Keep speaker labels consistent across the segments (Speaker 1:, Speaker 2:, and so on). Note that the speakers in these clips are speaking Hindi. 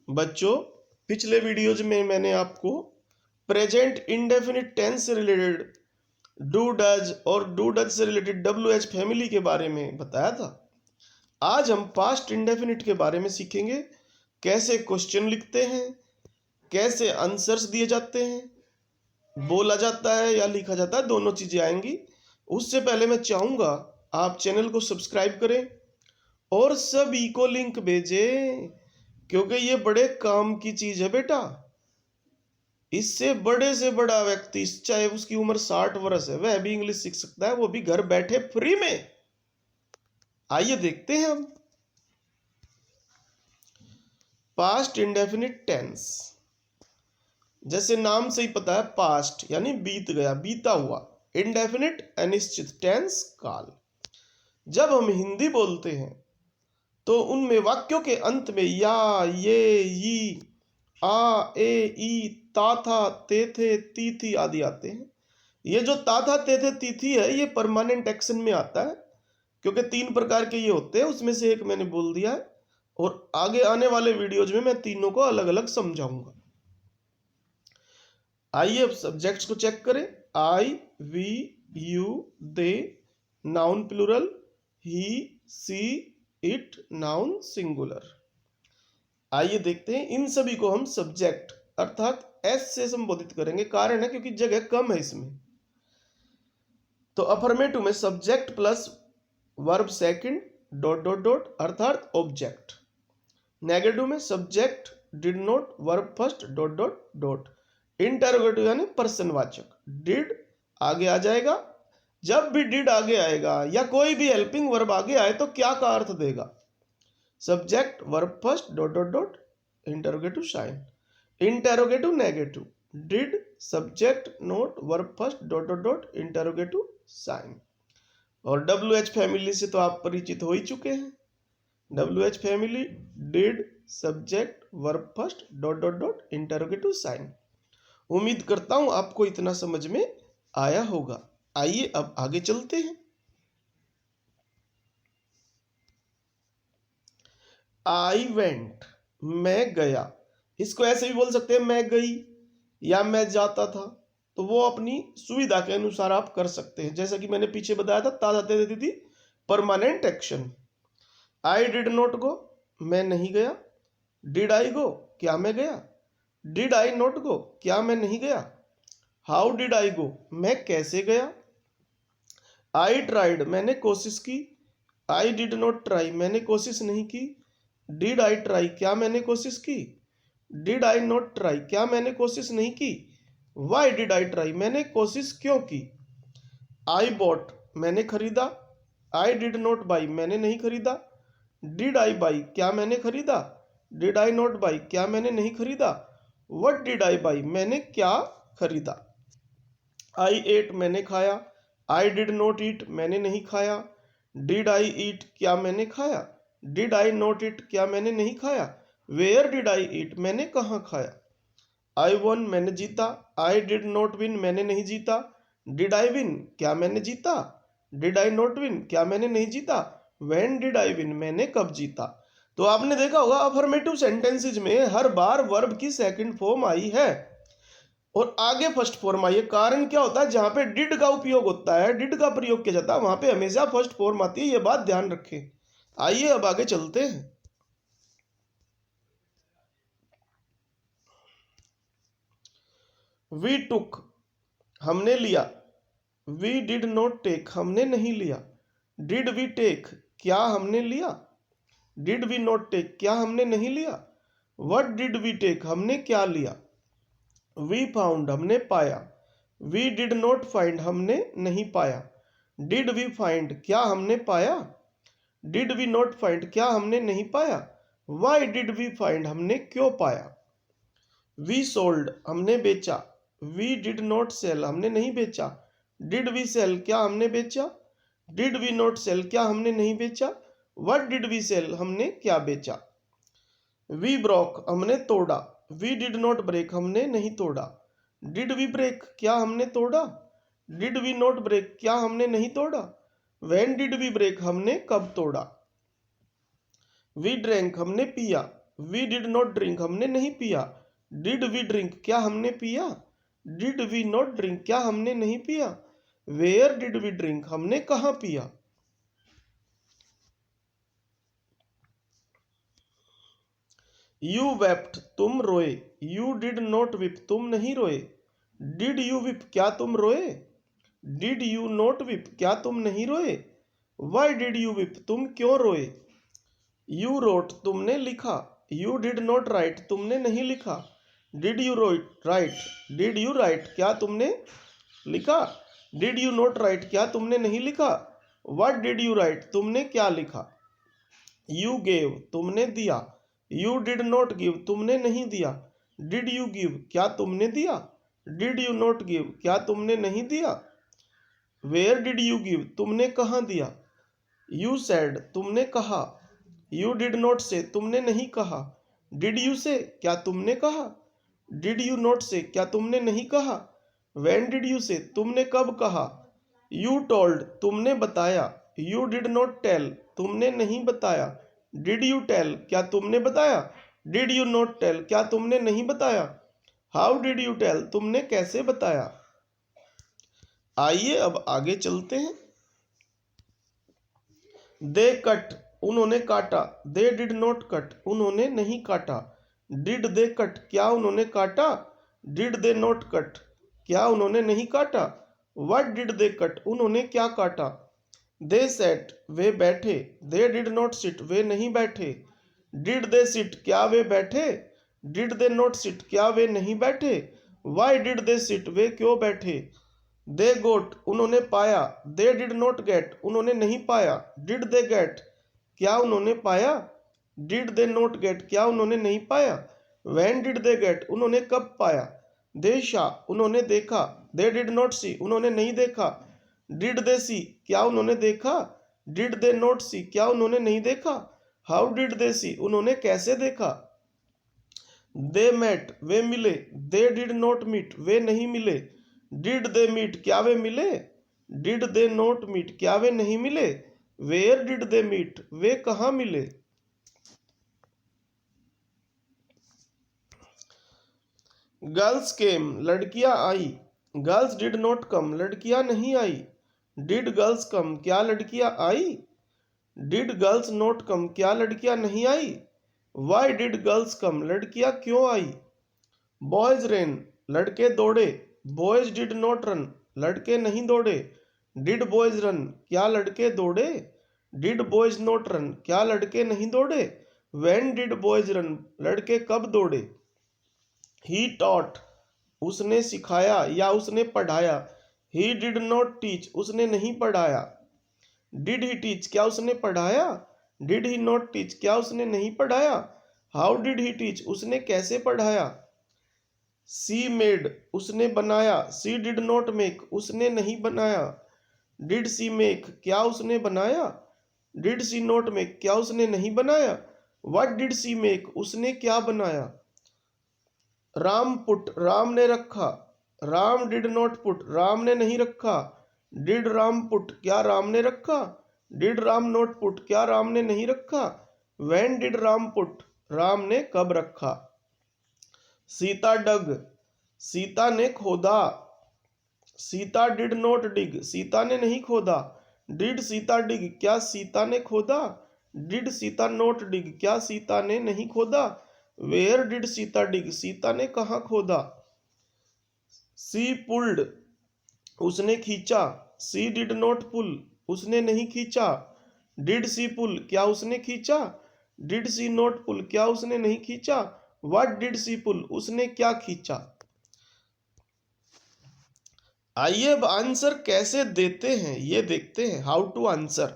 Speaker 1: बच्चों, पिछले वीडियोज में मैंने आपको प्रेजेंट इंडेफिनिट टेंस से रिलेटेड डू डज और डू डज से रिलेटेड डब्ल्यू एच फैमिली के बारे में बताया था। आज हम पास्ट इंडेफिनिट के बारे में सीखेंगे, कैसे क्वेश्चन लिखते हैं, कैसे आंसर्स दिए जाते हैं, बोला जाता है या लिखा जाता है, दोनों चीजें आएंगी। उससे पहले मैं चाहूंगा आप चैनल को सब्सक्राइब करें और सभी को लिंक भेजें, क्योंकि ये बड़े काम की चीज है बेटा। इससे बड़े से बड़ा व्यक्ति, चाहे उसकी उम्र 60 वर्ष है, वह भी इंग्लिश सीख सकता है, वो भी घर बैठे फ्री में। आइए देखते हैं हम पास्ट इंडेफिनिट टेंस। जैसे नाम से ही पता है, पास्ट यानी बीत गया, बीता हुआ। इंडेफिनिट अनिश्चित टेंस काल। जब हम हिंदी बोलते हैं तो उनमें वाक्यों के अंत में या, ये, यी, आ, ए, ई, ता, था, ते, थे, ती, थी आदि आते हैं। ये जो ता, था, ते, थे, ती, थी है, ये परमानेंट एक्शन में आता है, क्योंकि 3 प्रकार के ये होते हैं, उसमें से एक मैंने बोल दिया है और आगे आने वाले वीडियोज में मैं तीनों को अलग अलग समझाऊंगा। आइए अब सब्जेक्ट्स को चेक करें। I, we, you, they noun plural, he, she, it noun singular. आइए देखते हैं, इन सभी को हम सब्जेक्ट अर्थात एस से संबोधित करेंगे। कारण है क्योंकि जगह कम है इसमें। तो अफर्मेटिव में subject plus verb second dot dot dot अर्थात ऑब्जेक्ट। नेगेटिव में subject did not verb first dot dot dot. Interrogative यानी प्रश्नवाचक, डिड आगे आ जाएगा। जब भी डिड आगे आएगा या कोई भी हेल्पिंग वर्ब आगे आए तो क्या का अर्थ देगा? Subject verb first dot dot dot interrogative sign. Interrogative negative, did subject not verb first dot dot dot interrogative sign. और डब्ल्यू एच फैमिली से तो आप परिचित हो ही चुके हैं। W H family, did subject verb first dot dot dot interrogative sign. उम्मीद करता हूं आपको इतना समझ में आया होगा। आइए अब आगे चलते हैं। आई वेंट, मैं गया। इसको ऐसे भी बोल सकते हैं, मैं गई या मैं जाता था। तो वो अपनी सुविधा के अनुसार आप कर सकते हैं। जैसा कि मैंने पीछे बताया था, ता जाते देती थी permanent action. I did not go, मैं नहीं गया। डिड आई गो, क्या मैं गया। डिड आई नॉट गो, क्या मैं नहीं गया। हाउ डिड आई गो, मैं कैसे गया। आई ट्राइड, मैंने कोशिश की। आई डिड नॉट ट्राई, मैंने कोशिश नहीं की। डिड आई ट्राई, क्या मैंने कोशिश की। डिड आई नॉट ट्राई, क्या मैंने कोशिश नहीं की। वाई डिड आई ट्राई, मैंने कोशिश क्यों की। आई बॉट, मैंने खरीदा। आई डिड नॉट बाई, मैंने नहीं खरीदा। डिड आई बाई, क्या मैंने खरीदा। डिड आई नॉट बाई, क्या मैंने नहीं खरीदा। वट डिड आई बाई, मैंने क्या खरीदा। आई एट, मैंने खाया। आई डिड नॉट ईट, मैंने नहीं खाया। डिड आई ईट, क्या मैंने खाया। डिड आई नॉट ईट, क्या मैंने नहीं खाया। वेयर डिड आई ईट, मैंने कहाँ खाया। आई वन, मैंने जीता। आई डिड नॉट विन, मैंने नहीं जीता। डिड आई विन, क्या मैंने जीता। डिड आई नॉट विन, क्या मैंने नहीं जीता। व्हेन डिड आई विन, मैंने कब जीता। तो आपने देखा होगा अफर्मेटिव सेंटेंसेज में हर बार वर्ब की सेकंड फॉर्म आई है और आगे फर्स्ट फॉर्म आई है। कारण क्या होता है, जहां पे डिड का उपयोग होता है, डिड का प्रयोग किया जाता है, वहां पे हमेशा फर्स्ट फॉर्म आती है। ये बात ध्यान रखें। आइए अब आगे चलते हैं। वी टुक, हमने लिया। वी डिड नॉट टेक, हमने नहीं लिया। डिड वी टेक, क्या हमने लिया। डिड वी नॉट टेक, क्या हमने नहीं लिया। वट डिड वी टेक, हमने क्या लिया। वी फाउंड, हमने पाया। वी डिड नॉट फाइंड, हमने नहीं पाया। डिड वी फाइंड, क्या हमने पाया। डिड वी नॉट फाइंड, क्या हमने नहीं पाया। वाई डिड वी फाइंड, हमने क्यों पाया। वी सोल्ड, हमने बेचा। वी डिड नॉट सेल, हमने नहीं बेचा। डिड वी सेल, क्या हमने बेचा। डिड वी नॉट सेल, क्या हमने नहीं बेचा। वट डिड वी सेल, हमने क्या बेचा। वी ब्रोक, हमने तोड़ा। वी डिड नॉट ब्रेक, हमने नहीं तोड़ा। डिड वी ब्रेक, क्या हमने तोड़ा। डिड वी नॉट ब्रेक, क्या हमने नहीं तोड़ा। व्हेन डिड वी ब्रेक, हमने कब तोड़ा। वी ड्रैंक, हमने पिया। वी डिड नॉट ड्रिंक, हमने नहीं पिया। डिड वी ड्रिंक, क्या हमने पिया। डिड वी नॉट ड्रिंक, क्या हमने नहीं पिया। वेयर डिड वी ड्रिंक, हमने कहाँ पिया। यू वेप्ट, तुम रोए। यू डिड नॉट विप, तुम नहीं रोए। डिड यू विप, क्या तुम रोए। डिड यू नॉट विप, क्या तुम नहीं रोए। वाई डिड यू विप, तुम क्यों रोए। यू रोट, तुमने लिखा। यू डिड नॉट राइट, तुमने नहीं लिखा। Did you right, did you right, क्या तुमने लिखा। डिड यू नॉट राइट, क्या तुमने नहीं लिखा। व्हाट डिड यू राइट, तुमने क्या लिखा। यू गेव, तुमने दिया। यू डिड नॉट गिव, तुमने नहीं दिया। डिड यू गिव, क्या तुमने दिया। डिड यू नॉट गिव, क्या तुमने नहीं दिया। वेयर डिड यू गिव, तुमने कहाँ दिया। यू सेड, तुमने कहा। यू डिड नॉट से, तुमने नहीं कहा। डिड यू से, क्या तुमने कहा। डिड यू नॉट से, क्या तुमने नहीं कहा। व्हेन डिड यू से, तुमने कब कहा। यू टोल्ड, तुमने बताया। यू डिड नॉट टेल, तुमने नहीं बताया। डिड यू टेल, क्या तुमने बताया। डिड यू नॉट टेल, क्या तुमने नहीं बताया। हाउ डिड यू टेल, तुमने कैसे बताया। आइए अब आगे चलते हैं। दे कट, उन्होंने काटा। दे डिड नॉट कट, उन्होंने नहीं काटा। डिड दे कट, क्या उन्होंने काटा। डिड दे नॉट कट, क्या उन्होंने नहीं काटा। व्हाट डिड दे कट, उन्होंने क्या काटा। दे सेट, वे बैठे। दे डिड नॉट सिट, वे नहीं बैठे। डिड दे सिट, क्या वे बैठे। डिड दे नॉट सिट, क्या वे नहीं बैठे। वाई डिड दे सिट, वे क्यों बैठे। दे गोट, उन्होंने पाया। दे डिड नॉट गेट, उन्होंने नहीं पाया। डिड दे गेट, क्या उन्होंने पाया। डिड दे नॉट गेट, क्या उन्होंने नहीं पाया। व्हेन डिड दे गेट, उन्होंने कब पाया। दे शा, उन्होंने देखा। दे डिड नॉट सी, उन्होंने नहीं देखा। डिड दे सी, क्या उन्होंने देखा। डिड दे नॉट सी, क्या उन्होंने नहीं देखा। हाउ डिड दे सी, उन्होंने कैसे देखा। दे मेट, वे मिले। दे डिड नॉट मीट, वे नहीं मिले। डिड दे मीट, क्या वे मिले। डिड दे नॉट मीट, क्या वे नहीं मिले। वेयर डिड दे मीट, वे कहाँ मिले। गर्ल्स केम, लड़कियां आई। गर्ल्स डिड नॉट कम, लड़कियां नहीं आई। डिड गर्ल्स कम, क्या लड़कियां आई। डिड गर्ल्स नॉट कम, क्या लड़कियां नहीं आई। वाई डिड गर्ल्स कम, लड़कियां क्यों आई। बॉयज रेन, लड़के दौड़े। बॉयज डिड नॉट रन, लड़के नहीं दौड़े। डिड बॉयज रन, क्या लड़के दौड़े। डिड बॉयज नॉट रन, क्या लड़के नहीं दौड़े। व्हेन डिड बॉयज रन, लड़के कब दौड़े। ही टॉट, उसने सिखाया या उसने पढ़ाया। ही डिड नॉट टीच, उसने नहीं पढ़ाया। डिड ही टीच, क्या उसने पढ़ाया। डिड ही नॉट टीच, क्या उसने नहीं पढ़ाया। हाउ डिड ही टीच, उसने कैसे पढ़ाया। सी मेड, उसने बनाया। सी डिड नॉट मेक, उसने नहीं बनाया। डिड सी मेक, क्या उसने बनाया। डिड सी नॉट मेक, क्या उसने नहीं बनाया। व्हाट डिड सी मेक, उसने क्या बनाया। राम पुट, राम ने रखा। Ram did not put, Ram ने नहीं रखा। डिड राम पुट, क्या राम ने रखा। डिड राम नॉट पुट, क्या राम ने नहीं रखा। When did Ram put, Ram ने कब रखा। सीता डग, सीता ने खोदा। सीता डिड नॉट डिग, सीता ने नहीं खोदा। डिड सीता डिग, क्या सीता ने खोदा। डिड सीता नॉट डिग, क्या सीता ने नहीं खोदा। वेयर डिड सीता डिग, सीता ने कहाँ खोदा। सी पुल्ड, उसने खींचा। सी डिड नॉट पुल, उसने नहीं खींचा। डिड सी पुल, क्या उसने खींचा। डिड सी नॉट पुल, क्या उसने नहीं खींचा। व्हाट डिड सी पुल, उसने क्या खींचा। आइए अब आंसर कैसे देते हैं ये देखते हैं। How to answer.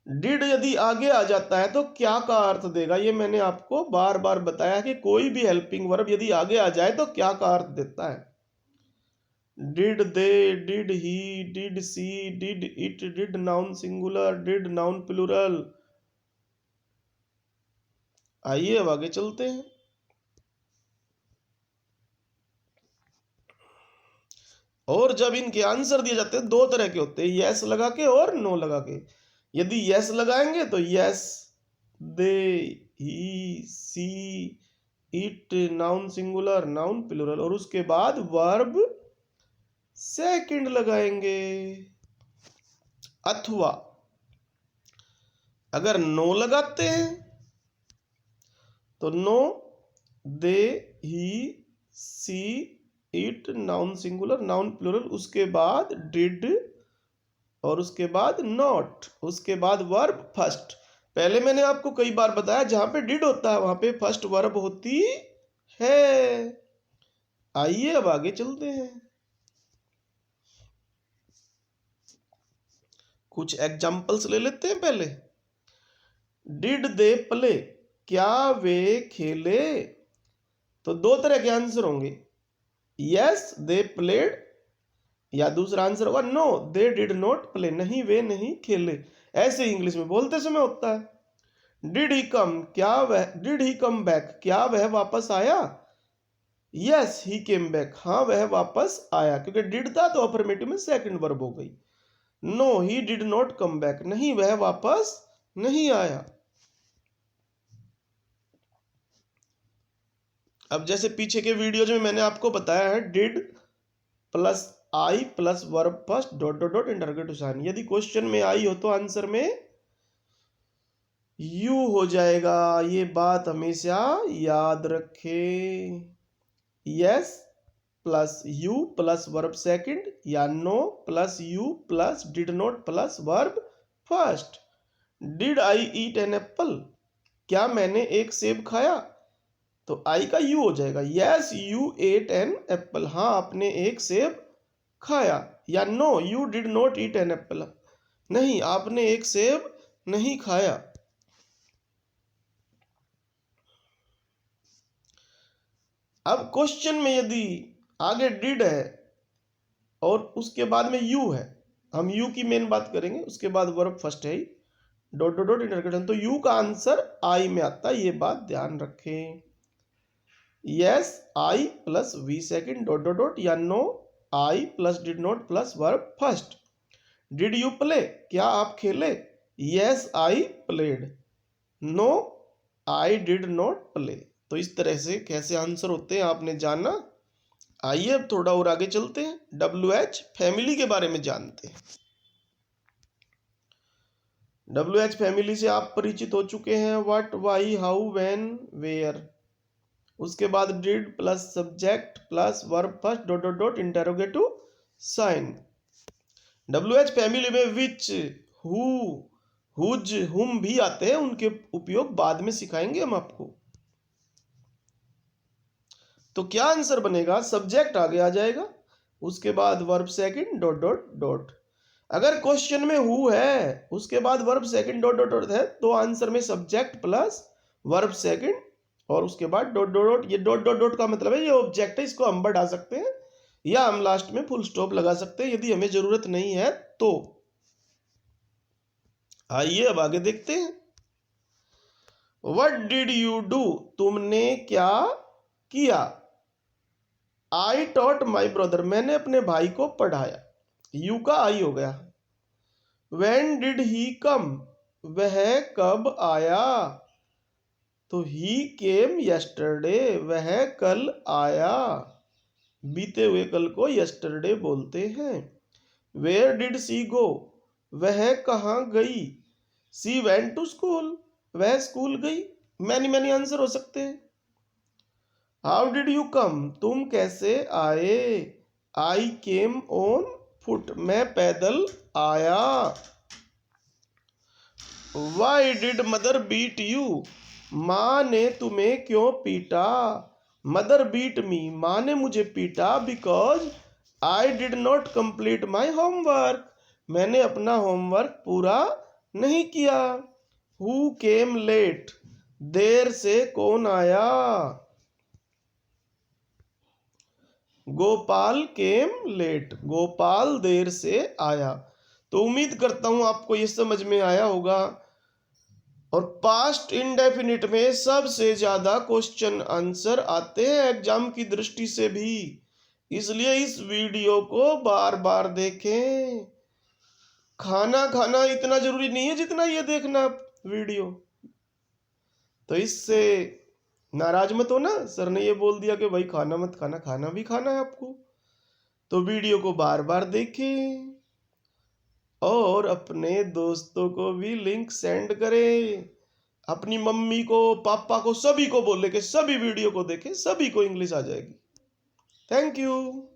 Speaker 1: डिड यदि आगे आ जाता है तो क्या का अर्थ देगा, ये मैंने आपको बार बार बताया कि कोई भी हेल्पिंग वर्ब यदि आगे आ जाए तो क्या का अर्थ देता है। Did they, did he, did she, did it, did noun singular, did noun plural. आइए अब आगे चलते हैं। और जब इनके आंसर दिए जाते हैं दो तरह के होते हैं, यस लगा के और नो लगा के। यदि यस लगाएंगे तो yes they, he, she, it, noun singular, noun plural, और उसके बाद वर्ब सेकंड लगाएंगे। अथवा अगर नो लगाते हैं तो no, they, he, she, it, noun singular, noun plural, उसके बाद डिड, और उसके बाद नॉट, उसके बाद वर्ब फर्स्ट। पहले मैंने आपको कई बार बताया जहां पे डिड होता है वहां पे फर्स्ट वर्ब होती है। आइए अब आगे चलते हैं, कुछ एग्जाम्पल्स ले लेते हैं पहले। डिड दे प्ले, क्या वे खेले? तो दो तरह के आंसर होंगे, यस दे प्लेड, या दूसरा आंसर होगा no they did not play, नहीं वे नहीं खेले। ऐसे इंग्लिश में बोलते समय होता है। Did he come, did he come back, क्या वह वापस आया? यस ही केम बैक, हाँ वह वापस आया, क्योंकि डिड था तो अफर्मेटिव में सेकंड वर्ब हो गई। No he did not come back, नहीं वह वापस नहीं आया। अब जैसे पीछे के वीडियोज में मैंने आपको बताया है, did plus I plus verb first dot dot dot interrogative sign. यदि क्वेश्चन में आई हो तो आंसर में यू हो जाएगा, ये बात हमेशा याद रखें। Yes plus you plus verb second, या no plus you plus did not plus verb first. Did I eat an apple, क्या मैंने एक सेब खाया? तो आई का यू हो जाएगा, yes you ate an apple, हाँ आपने एक सेब खाया। या no you did not eat an apple, नहीं आपने एक सेब नहीं खाया। अब क्वेश्चन में यदि आगे डिड है और उसके बाद में यू है, हम यू की मेन बात करेंगे, उसके बाद वर्ब फर्स्ट है डॉट डॉट डॉट इंटरगेशन, तो यू का आंसर आई में आता है, ये बात ध्यान रखें। Yes I plus V second dot dot dot, या no I plus did not plus verb first. Did you play, क्या आप खेले? Yes I played, no I did not play. तो इस तरह से कैसे आंसर होते हैं आपने जाना। आइए अब थोड़ा और आगे चलते हैं, WH फैमिली के बारे में जानते हैं। WH फैमिली से आप परिचित हो चुके हैं, what, why, how, when, where. उसके बाद did plus subject plus verb first dot dot dot interrogative sign. WH family में विच, हु, हुज, हुम भी आते हैं, उनके उपयोग बाद में सिखाएंगे हम आपको। तो क्या आंसर बनेगा, सब्जेक्ट आगे आ जाएगा, उसके बाद verb second dot dot dot. अगर क्वेश्चन में हु है उसके बाद verb second dot dot dot है तो आंसर में सब्जेक्ट प्लस वर्ब सेकंड और उसके बाद डॉट डॉट डॉट। ये डॉट डॉट डॉट का मतलब है ये ऑब्जेक्ट है, इसको हम बढ़ा सकते हैं या हम लास्ट में फुल स्टॉप लगा सकते हैं यदि हमें जरूरत नहीं है तो। आइए अब आगे देखते हैं, व्हाट डिड यू डू, तुमने क्या किया? आई टॉट माई ब्रदर, मैंने अपने भाई को पढ़ाया, यू का आई हो गया। व्हेन डिड ही कम, वह कब आया? तो ही केम यस्टरडे, वह कल आया, बीते हुए कल को यस्टरडे बोलते हैं। वेयर डिड सी गो, वह कहाँ गई? सी वेंट टू स्कूल, वह स्कूल गई। मैनी मैनी आंसर हो सकते हैं। हाउ डिड यू कम, तुम कैसे आए? आई केम ऑन फुट, मैं पैदल आया। Why did mother beat you, माँ ने तुम्हें क्यों पीटा? मदर बीट मी, माँ ने मुझे पीटा because I did not complete my homework, मैंने अपना होमवर्क पूरा नहीं किया। हु केम लेट, देर से कौन आया? गोपाल केम लेट, गोपाल देर से आया। तो उम्मीद करता हूं आपको ये समझ में आया होगा। और पास्ट इंडेफिनिट में सबसे ज्यादा क्वेश्चन आंसर आते हैं एग्जाम की दृष्टि से भी, इसलिए इस वीडियो को बार बार देखें। खाना खाना इतना जरूरी नहीं है जितना ये देखना वीडियो। तो इससे नाराज मत हो ना, सर ने ये बोल दिया कि भाई खाना मत खाना, खाना भी खाना है आपको। तो वीडियो को बार बार देखें और अपने दोस्तों को भी लिंक सेंड करें, अपनी मम्मी को, पापा को, सभी को बोले कि सभी वीडियो को देखें, सभी को इंग्लिश आ जाएगी। Thank you.